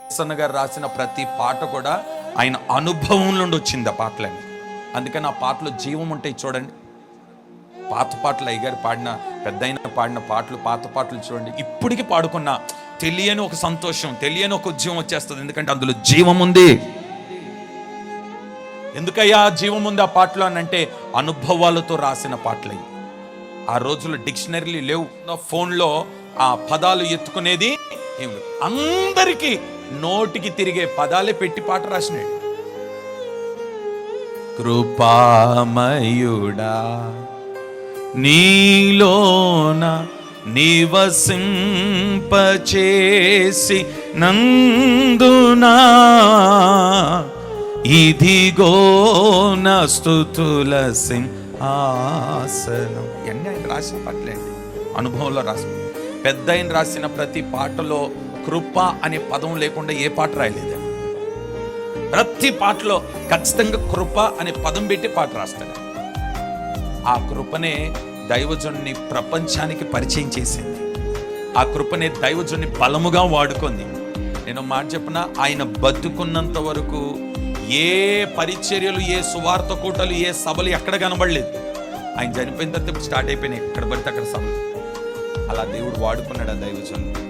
ఎస్సన్న గారు రాసిన ప్రతి పాట కూడా ఆయన అనుభవం నుండి వచ్చింది ఆ పాటలని. అందుకని ఆ పాటలో జీవం ఉంటాయి చూడండి. పాత పాటలు అయ్యగారు పాడిన, పెద్దయిన పాడిన పాటలు, పాత పాటలు చూడండి, ఇప్పటికీ పాడుకున్న తెలియని ఒక సంతోషం, తెలియని ఒక ఉద్యమం వచ్చేస్తుంది. ఎందుకంటే అందులో జీవం ఉంది. ఎందుకయ్యా జీవం ఉంది ఆ పాటలో అని అంటే, అనుభవాలతో రాసిన పాటలు. ఆ రోజుల్లో డిక్షనరీలు లేవు, ఫోన్లో ఆ పదాలు ఎత్తుకునేది ఏం లేదు. అందరికీ నోటికి తిరిగే పదాలే పెట్టి పాట రాసినాడు. కృపామయుడా నీలోన నివసింపచేసి నందునా ఇదిగో నా స్తుతుల సింహాసనం. ఇవన్నీ ఆయన రాసిన పాటలేండి, అనుభవంలో రాసిన. పెద్ద ఆయన రాసిన ప్రతి పాటలో కృప అనే పదం లేకుండా ఏ పాట రాయలేదు. ప్రతి పాటలో ఖచ్చితంగా కృప అనే పదం పెట్టి పాట రాస్తాడు. ఆ కృపనే దైవజనుని ప్రపంచానికి పరిచయం చేసింది. ఆ కృపనే దైవజనుని బలముగా వాడుకుంది. నేను మాట చెప్పిన, ఆయన బతుకున్నంత వరకు ఏ పరిచర్యలు, ఏ సువార్త కూటలు, ఏ సభలు ఎక్కడ కనబడలేదు. ఆయన చనిపోయిన తర్వాత స్టార్ట్ అయిపోయినాయి ఎక్కడ పడితే అక్కడ సభలు. అలా దేవుడు వాడుకున్నాడు ఆ దైవజనుడు.